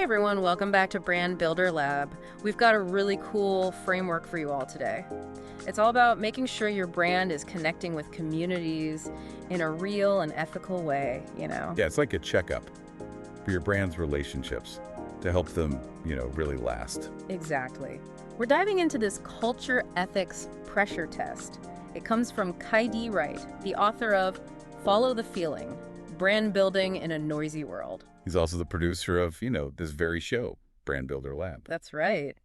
everyone, welcome back to Brand Builder Lab. We've got a really cool framework for you all today. It's all about making sure your brand is connecting with communities in a real and ethical way. Yeah, it's like a checkup for your brand's relationships to help them, really last. Exactly. We're diving into this culture ethics pressure test. It comes from Wright, the author of Follow the Feeling, Brand Building in a Noisy World. He's also the producer of, this very show, Brand Builder Lab. That's right.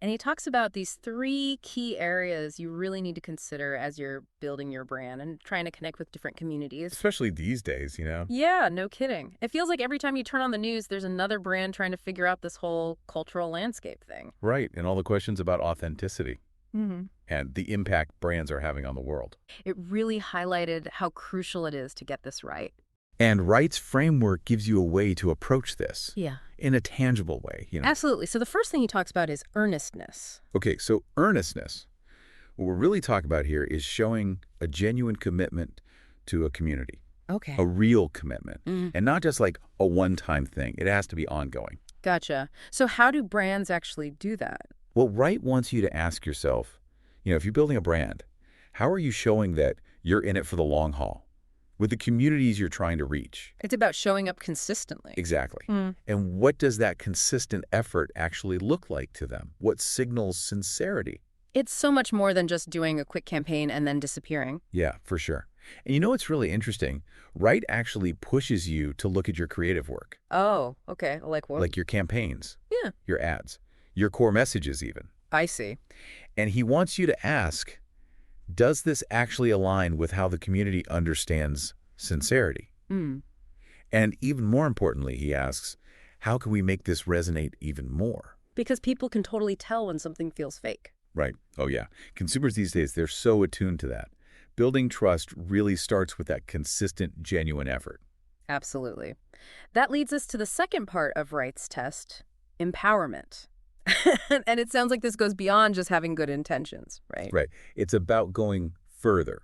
And he talks about these 3 key areas you really need to consider as you're building your brand and trying to connect with different communities. Especially these days. Yeah, no kidding. It feels like every time you turn on the news, there's another brand trying to figure out this whole cultural landscape thing. Right, and all the questions about authenticity Mm-hmm. and the impact brands are having on the world. It really highlighted how crucial it is to get this right. And Wright's framework gives you a way to approach this Yeah. in a tangible way. Absolutely. So the first thing he talks about is earnestness. Okay, so earnestness. What we're really talking about here is showing a genuine commitment to a community, Okay. a real commitment, Mm. and not just like a one-time thing. It has to be ongoing. Gotcha. So how do brands actually do that? Well, Wright wants you to ask yourself, if you're building a brand, how are you showing that you're in it for the long haul with the communities you're trying to reach? It's about showing up consistently. Exactly. Mm. And what does that consistent effort actually look like to them? What signals sincerity? It's so much more than just doing a quick campaign and then disappearing. Yeah, for sure. And what's really interesting? Wright actually pushes you to look at your creative work, Oh, okay. Like what? like your campaigns, Yeah. your ads, your core messages even. I see. And he wants you to ask, does this actually align with how the community understands sincerity? Mm. And even more importantly, he asks, how can we make this resonate even more? Because people can totally tell when something feels fake. Right. Oh, yeah. Consumers these days, they're so attuned to that. Building trust really starts with that consistent, genuine effort. Absolutely. That leads us to the second part of Wright's test, empowerment. And it sounds like this goes beyond just having good intentions, right? Right. It's about going further,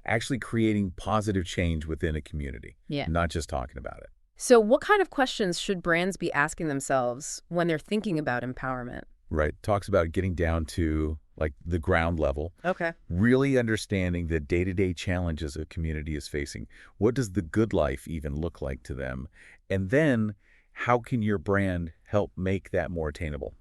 actually creating positive change within a community, Yeah. not just talking about it. So what kind of questions should brands be asking themselves when they're thinking about empowerment? Right. Talks about getting down to like the ground level, Okay. really understanding the day-to-day challenges a community is facing. What does the good life even look like to them? And then how can your brand help make that more attainable?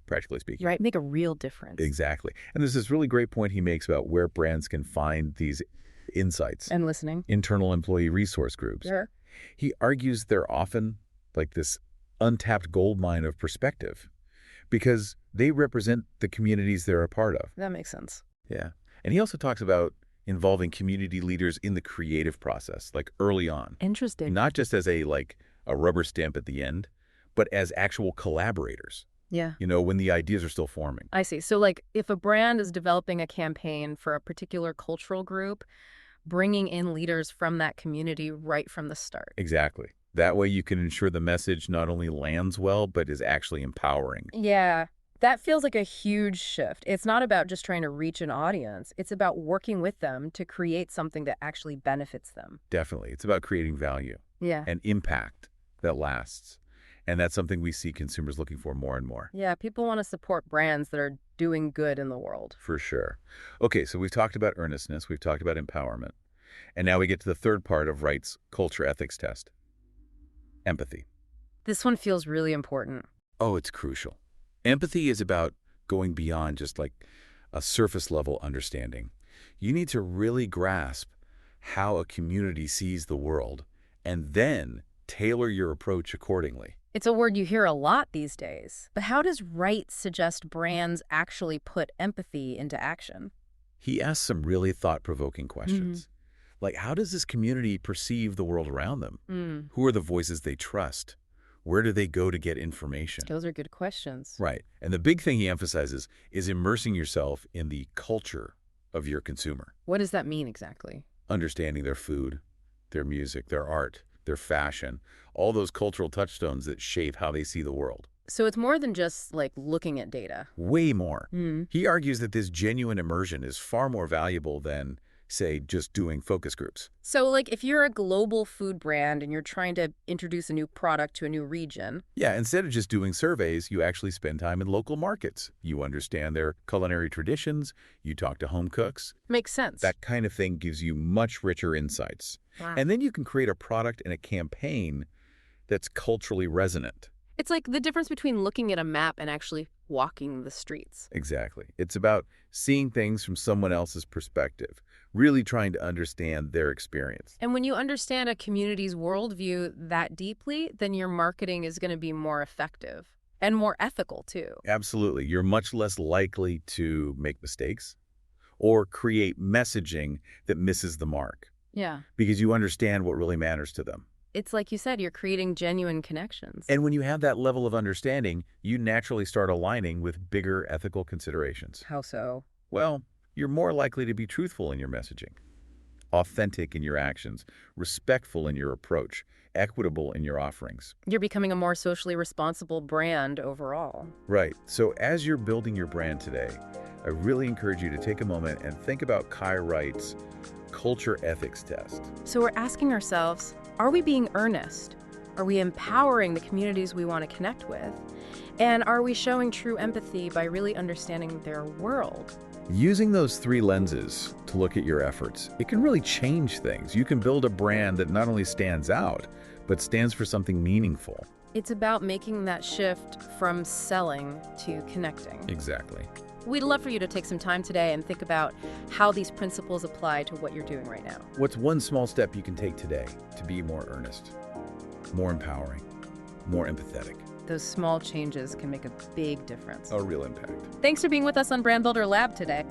Practically speaking. Right. Make a real difference. Exactly. And there's this really great point he makes about where brands can find these insights. And listening. Internal employee resource groups. Sure. He argues they're often like this untapped goldmine of perspective because they represent the communities they're a part of. That makes sense. Yeah. And he also talks about involving community leaders in the creative process, like early on. Interesting. Not just as a rubber stamp at the end, but as actual collaborators. Yeah. When the ideas are still forming. I see. So if a brand is developing a campaign for a particular cultural group, bringing in leaders from that community right from the start. Exactly. That way you can ensure the message not only lands well, but is actually empowering. Yeah. That feels like a huge shift. It's not about just trying to reach an audience. It's about working with them to create something that actually benefits them. Definitely. It's about creating value Yeah. and impact that lasts. And that's something we see consumers looking for more and more. Yeah, people want to support brands that are doing good in the world. For sure. Okay, so we've talked about earnestness, we've talked about empowerment, and now we get to the third part of Wright's culture ethics test, empathy. This one feels really important. Oh, it's crucial. Empathy is about going beyond just like a surface level understanding. You need to really grasp how a community sees the world and then tailor your approach accordingly. It's a word you hear a lot these days. But how does Wright suggest brands actually put empathy into action? He asks some really thought-provoking questions. Like, how does this community perceive the world around them? Who are the voices they trust? Where do they go to get information? Those are good questions. Right. And the big thing he emphasizes is immersing yourself in the culture of your consumer. What does that mean exactly? Understanding their food, their music, their art, their fashion, all those cultural touchstones that shape how they see the world. So it's more than just looking at data. Way more. He argues that this genuine immersion is far more valuable than say, just doing focus groups. So, like, if you're a global food brand and you're trying to introduce a new product to a new region. Yeah, instead of just doing surveys, you actually spend time in local markets. You understand their culinary traditions, you talk to home cooks. Makes sense. That kind of thing gives you much richer insights. Wow. And then you can create a product and a campaign that's culturally resonant. It's like the difference between looking at a map and actually walking the streets. Exactly. It's about seeing things from someone else's perspective, really trying to understand their experience. And when you understand a community's worldview that deeply, then your marketing is going to be more effective and more ethical, too. Absolutely. You're much less likely to make mistakes or create messaging that misses the mark Yeah. because you understand what really matters to them. It's like you said, you're creating genuine connections. And when you have that level of understanding, you naturally start aligning with bigger ethical considerations. How so? Well, you're more likely to be truthful in your messaging, authentic in your actions, respectful in your approach, equitable in your offerings. You're becoming a more socially responsible brand overall. Right. So as you're building your brand today, I really encourage you to take a moment and think about Kai Wright's culture ethics test. So we're asking ourselves, are we being earnest? Are we empowering the communities we want to connect with? And are we showing true empathy by really understanding their world? Using those three lenses to look at your efforts, it can really change things. You can build a brand that not only stands out, but stands for something meaningful. It's about making that shift from selling to connecting. Exactly. We'd love for you to take some time today and think about how these principles apply to what you're doing right now. What's one small step you can take today to be more earnest, more empowering, more empathetic? Those small changes can make a big difference. A real impact. Thanks for being with us on Brand Builder Lab today.